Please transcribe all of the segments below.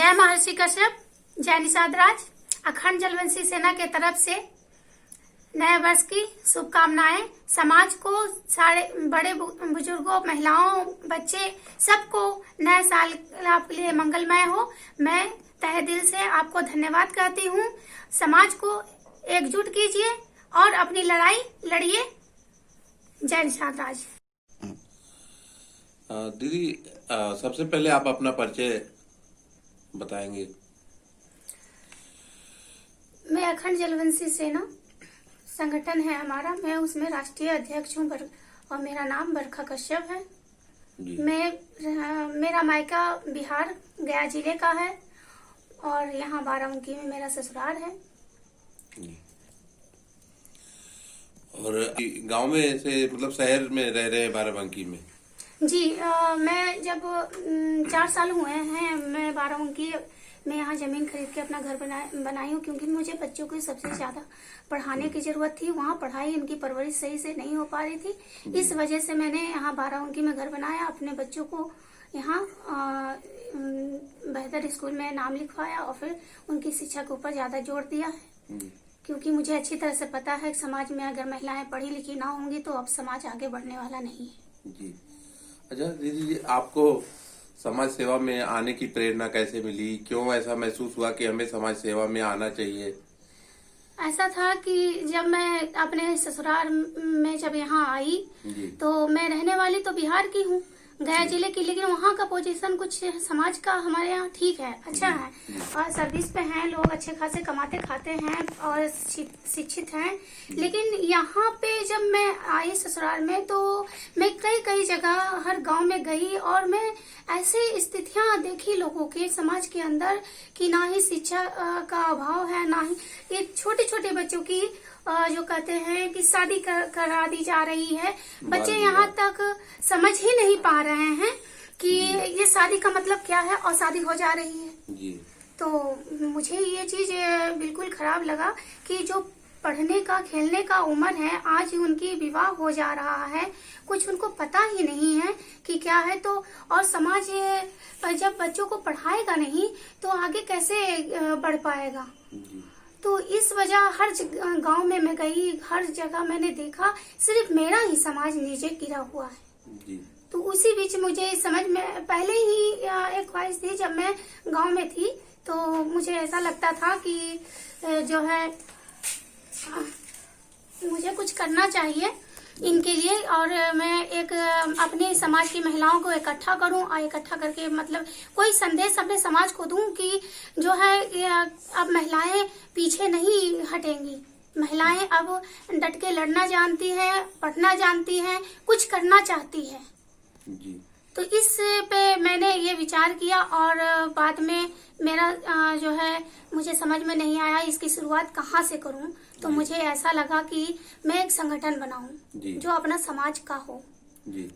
जय महर्षि कश्यप, जय निषाद राज। अखंड जलवंशी सेना के तरफ से नए वर्ष की शुभकामनाएं। समाज को, सारे बड़े बुजुर्गों, महिलाओं, बच्चे, सबको नए साल आपके लिए मंगलमय हो। मैं तहे दिल से आपको धन्यवाद कहती हूँ। समाज को एकजुट कीजिए और अपनी लड़ाई लड़िए। जय निषाद राज। दीदी, सबसे पहले आप अपना परिचय बताएंगे। मैं अखंड जलवंशी सेना संगठन है हमारा, मैं उसमें राष्ट्रीय अध्यक्ष हूँ और मेरा नाम बरखा कश्यप है। मेरा मायका बिहार गया जिले का है और यहाँ बाराबंकी में मेरा ससुराल है। और गांव में से मतलब शहर में रह रहे हैं बाराबंकी में? जी, मैं जब 4 साल हुए हैं, मैं बाराबंकी में यहाँ जमीन खरीद के अपना घर बनाई हूँ, क्योंकि मुझे बच्चों को सबसे ज्यादा पढ़ाने की जरूरत थी। वहाँ पढ़ाई, इनकी परवरिश सही से नहीं हो पा रही थी। इस वजह से मैंने यहाँ बाराबंकी में घर बनाया, अपने बच्चों को यहाँ बेहतर स्कूल में नाम लिखवाया और फिर उनकी शिक्षा के ऊपर ज्यादा जोर दिया है। क्योंकि मुझे अच्छी तरह से पता है कि समाज में अगर महिलाएं पढ़ी लिखी ना होंगी तो अब समाज आगे बढ़ने वाला नहीं है। जी। अच्छा दीदी जी, आपको समाज सेवा में आने की प्रेरणा कैसे मिली? क्यों ऐसा महसूस हुआ कि हमें समाज सेवा में आना चाहिए? ऐसा था कि जब मैं अपने ससुराल में जब यहाँ आई तो मैं रहने वाली तो बिहार की हूँ, गया जिले की, लेकिन वहाँ का पोजीशन कुछ समाज का हमारे यहाँ ठीक है, अच्छा है और सर्विस पे हैं लोग, अच्छे खासे कमाते खाते हैं और शिक्षित हैं। लेकिन यहाँ पे जब मैं आई ससुराल में तो मैं कई जगह हर गांव में गई और मैं ऐसी स्थितियां देखी लोगों के समाज के अंदर कि ना ही शिक्षा का अभाव है, ना ही ये छोटे बच्चों की जो कहते हैं कि शादी करा दी जा रही है। बच्चे यहाँ तक समझ ही नहीं पा रहे हैं कि ये शादी का मतलब क्या है और शादी हो जा रही है जी। तो मुझे ये चीज बिल्कुल खराब लगा कि जो पढ़ने का, खेलने का उम्र है, आज उनकी विवाह हो जा रहा है, कुछ उनको पता ही नहीं है कि क्या है। तो और समाज जब बच्चों को पढ़ाएगा नहीं तो आगे कैसे बढ़ पाएगा। तो इस वजह हर गांव में मैं गई, हर जगह मैंने देखा सिर्फ मेरा ही समाज नीचे गिरा हुआ है जी। तो उसी बीच मुझे समझ में पहले ही एक ख्वाहिश थी, जब मैं गांव में थी तो मुझे ऐसा लगता था कि जो है मुझे कुछ करना चाहिए इनके लिए और मैं एक अपने समाज की महिलाओं को इकट्ठा करूं और इकट्ठा करके मतलब कोई संदेश अपने समाज को दूं कि जो है अब महिलाएं पीछे नहीं हटेंगी। महिलाएं अब डट के लड़ना जानती हैं, पढ़ना जानती हैं, कुछ करना चाहती है जी। तो इस पे मैंने ये विचार किया और बाद में मेरा जो है मुझे समझ में नहीं आया इसकी शुरुआत कहाँ से करूं। तो मुझे ऐसा लगा कि मैं एक संगठन बनाऊं जो अपना समाज का हो जी।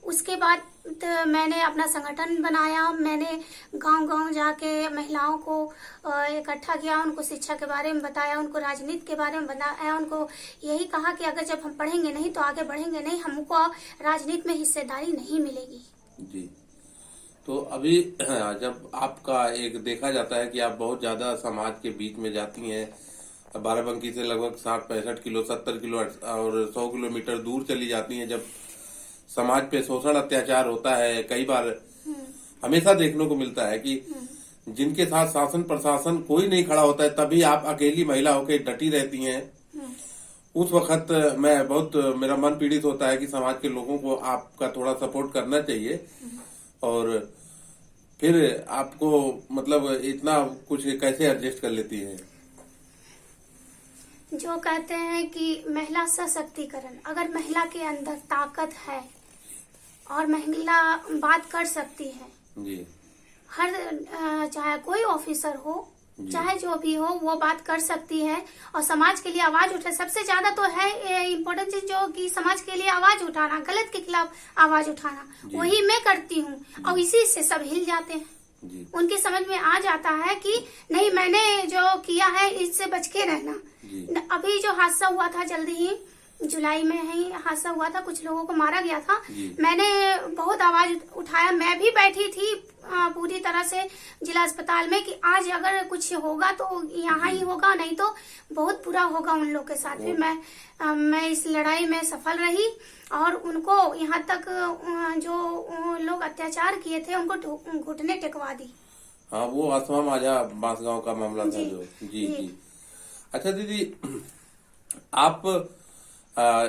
उसके बाद तो मैंने अपना संगठन बनाया। मैंने गांव जाके महिलाओं को इकट्ठा किया, उनको शिक्षा के बारे में बताया, उनको राजनीति के बारे में बताया, उनको यही कहा कि अगर जब हम पढ़ेंगे नहीं तो आगे बढ़ेंगे नहीं, हमको राजनीति में हिस्सेदारी नहीं मिलेगी जी। तो अभी जब आपका एक देखा जाता है कि आप बहुत ज्यादा समाज के बीच में जाती हैं, बाराबंकी से लगभग 60-65 किलो, 70 किलो और 100 किलोमीटर दूर चली जाती हैं, जब समाज पे शोषण अत्याचार होता है, कई बार हमेशा देखने को मिलता है कि जिनके साथ शासन प्रशासन कोई नहीं खड़ा होता है, तभी आप अकेली महिला होकर डटी रहती हैं। उस वक्त मेरा मन पीड़ित होता है कि समाज के लोगों को आपका थोड़ा सपोर्ट करना चाहिए और फिर आपको मतलब इतना कुछ कैसे एडजस्ट कर लेती है? जो कहते हैं कि महिला सशक्तिकरण, अगर महिला के अंदर ताकत है और महिला बात कर सकती है जी। हर चाहे कोई ऑफिसर हो, चाहे जो भी हो, वो बात कर सकती है और समाज के लिए आवाज उठे। सबसे ज्यादा तो है इम्पोर्टेंट चीज जो कि समाज के लिए आवाज उठाना, गलत के खिलाफ आवाज उठाना, वही मैं करती हूँ और इसी से सब हिल जाते हैं। उनकी समझ में आ जाता है कि नहीं, मैंने जो किया है इससे बच के रहना। अभी जो हादसा हुआ था जल्दी ही जुलाई में ही हादसा हुआ था, कुछ लोगों को मारा गया था। जी। मैंने बहुत आवाज उठाया, मैं भी बैठी थी पूरी तरह से जिला अस्पताल में कि आज अगर कुछ होगा तो यहाँ ही होगा, नहीं तो बहुत बुरा होगा उन लोग के साथ। फिर मैं इस लड़ाई में सफल रही और उनको यहाँ तक जो लोग अत्याचार किए थे उनको घुटने टेकवा दी। हाँ, वो आसमा माझा बांसगांव का मामला था जी, जो। जी जी। जी। अच्छा दीदी, आप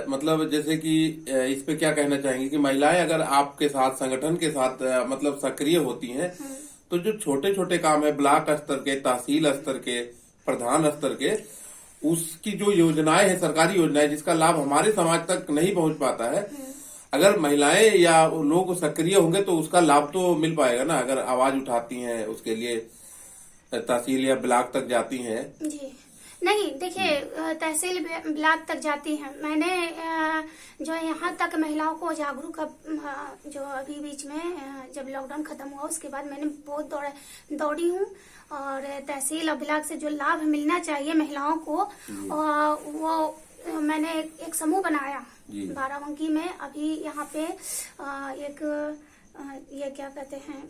मतलब जैसे कि इस पे क्या कहना चाहेंगे कि महिलाएं अगर आपके साथ, संगठन के साथ मतलब सक्रिय होती हैं, तो जो छोटे छोटे काम है ब्लॉक स्तर के, तहसील स्तर के, प्रधान स्तर के, उसकी जो योजनाएं है, सरकारी योजनाएं जिसका लाभ हमारे समाज तक नहीं पहुंच पाता है, अगर महिलाएं या लोग सक्रिय होंगे तो उसका लाभ तो मिल पाएगा ना। अगर आवाज उठाती हैं, उसके लिए तहसील या ब्लॉक तक जाती हैं। जी नहीं, देखिए तहसील ब्लॉक तक जाती हैं। मैंने जो यहाँ तक महिलाओं को जागरूक, जो अभी बीच में जब लॉकडाउन खत्म हुआ उसके बाद मैंने बहुत दौड़ी हूँ और तहसील और ब्लॉक से जो लाभ मिलना चाहिए महिलाओं को, वो मैंने एक समूह बनाया बाराबंकी में। अभी यहाँ पे एक ये क्या कहते हैं,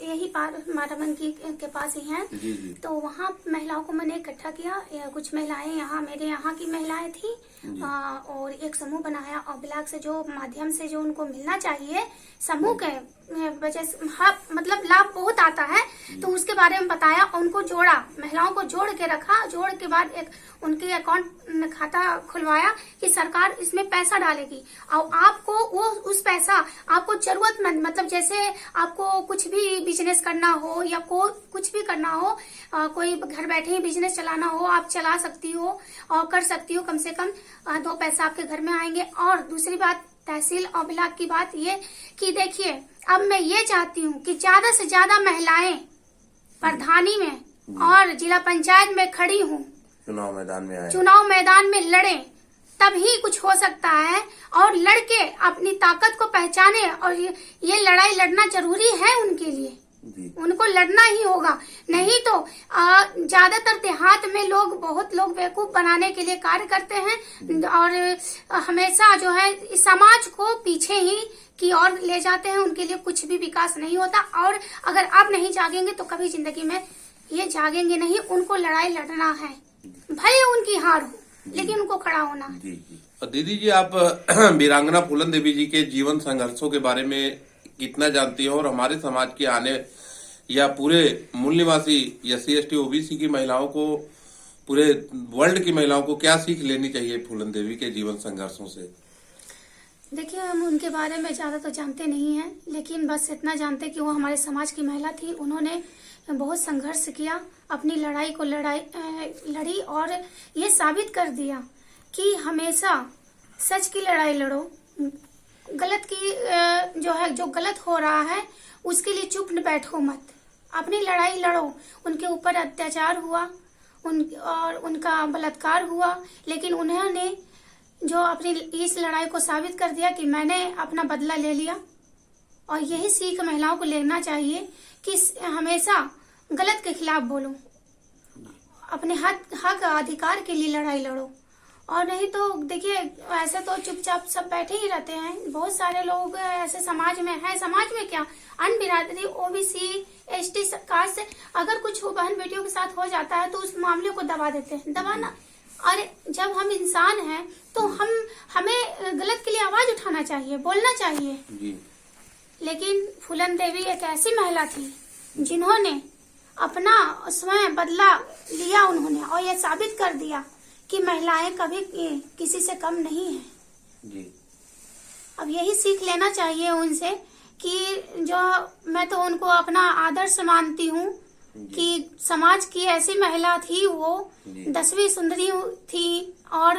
यही बाराबंकी के पास ही है। जी जी। तो वहाँ महिलाओं को मैंने इकट्ठा किया, कुछ महिलाएं यहाँ मेरे यहाँ की महिलाएं थी और एक समूह बनाया और ब्लॉक से जो माध्यम से जो उनको मिलना चाहिए समूह के वजह से, हाँ मतलब लाभ बहुत आता है, तो उसके बारे में बताया और उनको जोड़ा, महिलाओं को जोड़ के रखा। जोड़ के बाद एक उनके अकाउंट खाता खुलवाया कि सरकार इसमें पैसा डालेगी और आपको वो उस पैसा आपको जरूरतमंद, मतलब जैसे आपको कुछ भी बिजनेस करना हो या कुछ भी करना हो, कोई घर बैठे ही बिजनेस चलाना हो, आप चला सकती हो और कर सकती हो। कम से कम 2 पैसा आपके घर में आएंगे। और दूसरी बात तहसील और ब्लॉक की बात ये कि देखिए, अब मैं ये चाहती हूँ कि ज्यादा से ज्यादा महिलाएं प्रधानी में और जिला पंचायत में खड़ी हूँ, चुनाव मैदान में लड़े, तभी कुछ हो सकता है। और लड़के अपनी ताकत को पहचाने और ये लड़ाई लड़ना जरूरी है उनके लिए। उनको लड़ना ही होगा, नहीं तो ज्यादातर देहात में बहुत लोग बेवकूफ बनाने के लिए कार्य करते हैं और हमेशा जो है समाज को पीछे ही की ओर ले जाते हैं। उनके लिए कुछ भी विकास नहीं होता और अगर आप नहीं जागेंगे तो कभी जिंदगी में ये जागेंगे नहीं। उनको लड़ाई लड़ना है, भले उनकी हार हो, लेकिन उनको खड़ा होना है। दीदी जी, आप वीरांगना फूलन देवी जी के जीवन संघर्षों के बारे में कितना जानती हो और हमारे समाज के आने या पूरे मूल निवासी SC ST OBC की महिलाओं को, पूरे वर्ल्ड की महिलाओं को क्या सीख लेनी चाहिए फूलन देवी के जीवन संघर्षों से? देखिए, हम उनके बारे में ज्यादा तो जानते नहीं हैं, लेकिन बस इतना जानते कि वो हमारे समाज की महिला थी। उन्होंने बहुत संघर्ष किया, अपनी लड़ाई को लड़ी और ये साबित कर दिया कि हमेशा सच की लड़ाई लड़ो, गलत की जो गलत हो रहा है उसके लिए चुप न बैठो मत, अपनी लड़ाई लड़ो। उनके ऊपर अत्याचार हुआ और उनका बलात्कार हुआ, लेकिन उन्होंने जो अपनी इस लड़ाई को साबित कर दिया कि मैंने अपना बदला ले लिया। और यही सीख महिलाओं को लेना चाहिए कि हमेशा गलत के खिलाफ बोलो, अपने हक अधिकार के लिए लड़ाई लड़ो। और नहीं तो देखिए, ऐसे तो चुपचाप सब बैठे ही रहते हैं। बहुत सारे लोग ऐसे समाज में हैं, समाज में क्या, अन्य बिरादरी OBC ST कास्ट से अगर कुछ बहन बेटियों के साथ हो जाता है तो उस मामले को दबा देते हैं। दबाना, अरे जब हम इंसान हैं तो हमें गलत के लिए आवाज उठाना चाहिए, बोलना चाहिए जी। लेकिन फूलन देवी एक ऐसी महिला थी जिन्होंने अपना स्वयं बदला लिया उन्होंने, और ये साबित कर दिया कि महिलाएं कभी किसी से कम नहीं है जी। अब यही सीख लेना चाहिए उनसे कि जो मैं तो उनको अपना आदर्श मानती हूँ कि समाज की ऐसी महिला थी। वो 10वीं सुंदरी थी और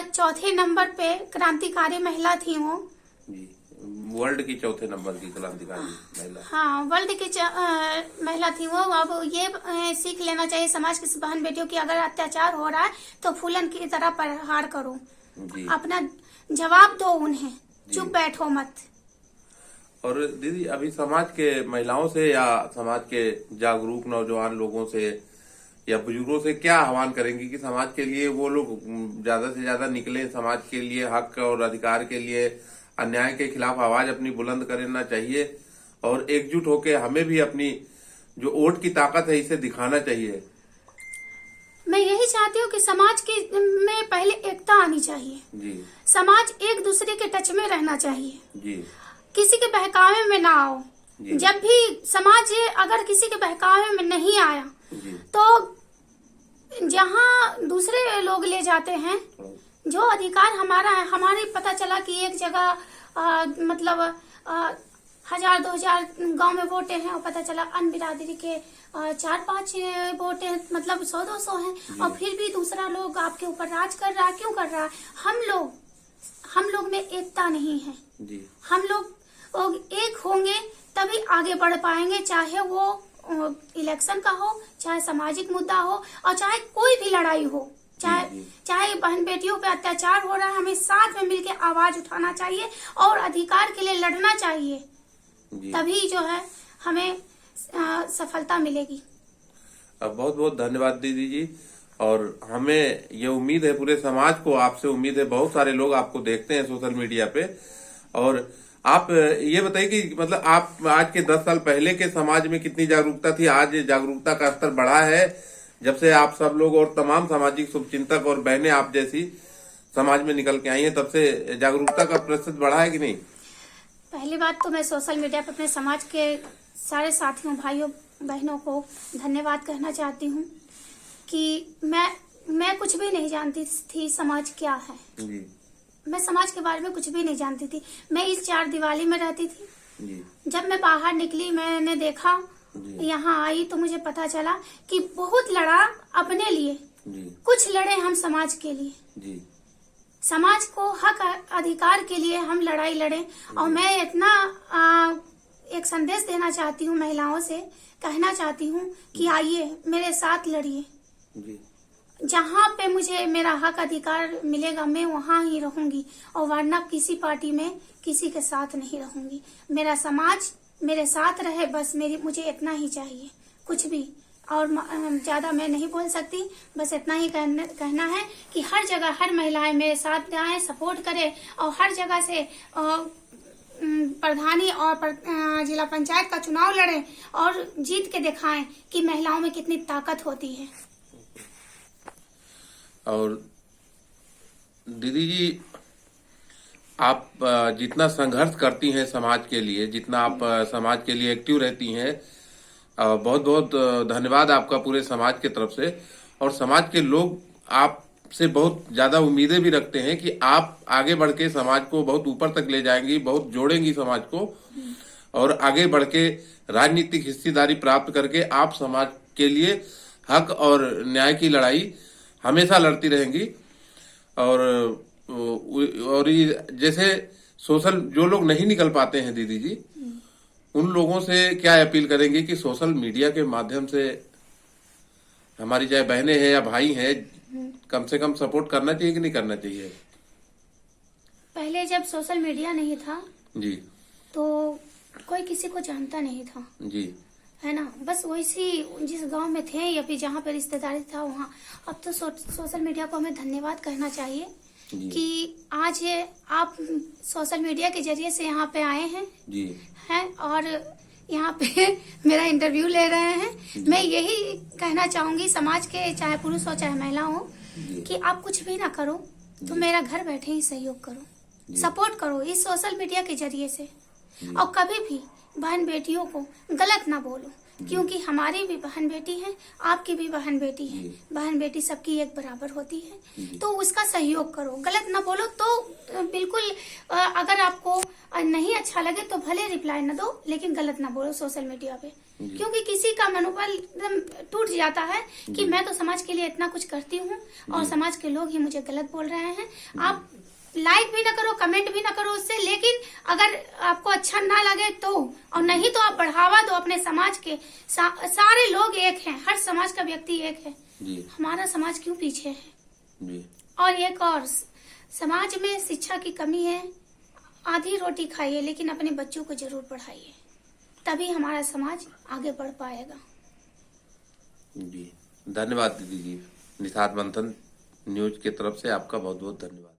4थे नंबर पे क्रांतिकारी महिला थी वो जी। वर्ल्ड की 4थे नंबर की क्रांतिकारी महिला, हाँ वर्ल्ड की महिला थी वो। अब ये सीख लेना चाहिए समाज की बहन बेटियों की, अगर अत्याचार हो रहा है तो फूलन की तरह प्रहार करो जी। अपना जवाब दो उन्हें, चुप बैठो मत। और दीदी, अभी समाज के महिलाओं से या समाज के जागरूक नौजवान लोगों से या बुजुर्गों से क्या आह्वान करेंगी कि समाज के लिए वो लोग ज्यादा से ज्यादा निकले, समाज के लिए हक और अधिकार के लिए, अन्याय के खिलाफ आवाज अपनी बुलंद करना चाहिए और एकजुट होकर हमें भी अपनी जो वोट की ताकत है इसे दिखाना चाहिए। मैं यही चाहती हूँ कि समाज के में पहले एकता आनी चाहिए जी। समाज एक दूसरे के टच में रहना चाहिए जी। किसी के बहकावे में ना आओ। जब भी समाज अगर किसी के बहकावे में नहीं आया तो जहाँ दूसरे लोग ले जाते हैं जो अधिकार हमारा है, हमारे पता चला कि एक जगह मतलब 1000-2000 गांव में वोटे हैं और पता चला अन्य बिरादरी के 4-5 वोटे मतलब 100-200 हैं और फिर भी दूसरा लोग आपके ऊपर राज कर रहा है। क्यों कर रहा है? हम लोग में एकता नहीं है जी। हम लोग एक होंगे तभी आगे बढ़ पाएंगे, चाहे वो इलेक्शन का हो, चाहे सामाजिक मुद्दा हो और चाहे कोई भी लड़ाई हो, चाहे बहन बेटियों पे अत्याचार हो रहा है, हमें साथ में मिलकर आवाज उठाना चाहिए और अधिकार के लिए लड़ना चाहिए, तभी जो है हमें सफलता मिलेगी। बहुत बहुत धन्यवाद दीदी जी। और हमें ये उम्मीद है, पूरे समाज को आपसे उम्मीद है, बहुत सारे लोग आपको देखते हैं सोशल मीडिया पे। और आप ये बताइए कि मतलब आप आज के 10 साल पहले के समाज में कितनी जागरूकता थी, आज जागरूकता का स्तर बढ़ा है जब से आप सब लोग और तमाम सामाजिक शुभचिंतक और बहनें आप जैसी समाज में निकल के आई हैं, तब से जागरूकता का प्रतिशत बढ़ा है कि नहीं? पहली बात तो मैं सोशल मीडिया पर अपने समाज के सारे साथियों, भाइयों, बहनों को धन्यवाद कहना चाहती हूँ कि मैं कुछ भी नहीं जानती थी समाज क्या है जी। मैं समाज के बारे में कुछ भी नहीं जानती थी। मैं इस 4 दीवारी में रहती थी जी। जब मैं बाहर निकली, मैंने देखा, यहाँ आई तो मुझे पता चला कि बहुत लड़ा अपने लिए जी। कुछ लड़े हम समाज के लिए जी। समाज को हक अधिकार के लिए हम लड़ाई लड़े। और मैं इतना एक संदेश देना चाहती हूँ, महिलाओं से कहना चाहती हूँ कि आइए मेरे साथ लड़िए। जहाँ पे मुझे मेरा हक अधिकार मिलेगा मैं वहाँ ही रहूंगी और वरना किसी पार्टी में किसी के साथ नहीं रहूंगी। मेरा समाज मेरे साथ रहे, बस मुझे इतना ही चाहिए, कुछ भी और ज्यादा मैं नहीं बोल सकती। बस इतना ही कहना है कि हर जगह हर महिलाएं मेरे साथ आए, सपोर्ट करे और हर जगह से प्रधानी और जिला पंचायत का चुनाव लड़े और जीत के दिखाएं कि महिलाओं में कितनी ताकत होती है। और दीदी जी, आप जितना संघर्ष करती हैं समाज के लिए, जितना आप समाज के लिए एक्टिव रहती हैं, बहुत बहुत धन्यवाद आपका पूरे समाज के तरफ से। और समाज के लोग आपसे बहुत ज्यादा उम्मीदें भी रखते हैं कि आप आगे बढ़ के समाज को बहुत ऊपर तक ले जाएंगी, बहुत जोड़ेंगी समाज को और आगे बढ़ के राजनीतिक हिस्सेदारी प्राप्त करके आप समाज के लिए हक और न्याय की लड़ाई हमेशा लड़ती रहेंगी। और जैसे सोशल जो लोग नहीं निकल पाते हैं दीदी जी, उन लोगों से क्या अपील करेंगे कि सोशल मीडिया के माध्यम से हमारी चाहे बहनें हैं या भाई हैं, कम से कम सपोर्ट करना चाहिए कि नहीं करना चाहिए? पहले जब सोशल मीडिया नहीं था जी तो कोई किसी को जानता नहीं था जी, है ना, बस वैसी जिस गांव में थे या फिर जहाँ पे रिश्तेदारी था वहाँ। अब तो सोशल मीडिया को हमें धन्यवाद कहना चाहिए कि आज आप सोशल मीडिया के जरिए से यहाँ पे आए हैं जी, हैं और यहाँ पे मेरा इंटरव्यू ले रहे हैं। मैं यही कहना चाहूंगी समाज के, चाहे पुरुष हो चाहे महिला हो, कि आप कुछ भी ना करो तो मेरा घर बैठे ही सहयोग करो, सपोर्ट करो इस सोशल मीडिया के जरिए से। और कभी भी बहन बेटियों को गलत ना बोलो, क्योंकि हमारी भी बहन बेटी है, आपकी भी बहन बेटी है, बहन बेटी सबकी एक बराबर होती है, तो उसका सहयोग करो, गलत ना बोलो। तो बिल्कुल अगर आपको नहीं अच्छा लगे तो भले रिप्लाई ना दो, लेकिन गलत ना बोलो सोशल मीडिया पे, क्योंकि किसी का मनोबल एकदम टूट जाता है कि मैं तो समाज के लिए इतना कुछ करती हूँ और समाज के लोग ही मुझे गलत बोल रहे हैं। आप लाइक भी ना करो, कमेंट भी ना करो उससे, लेकिन अगर आपको अच्छा ना लगे तो, और नहीं तो आप बढ़ावा दो अपने समाज के। सारे लोग एक हैं, हर समाज का व्यक्ति एक है, हमारा समाज क्यों पीछे है? और एक और, समाज में शिक्षा की कमी है, आधी रोटी खाइए लेकिन अपने बच्चों को जरूर पढ़ाइए, तभी हमारा समाज आगे बढ़ पाएगा। जी धन्यवाद दीदी जी। निषाद मंथन न्यूज की तरफ से आपका बहुत बहुत धन्यवाद।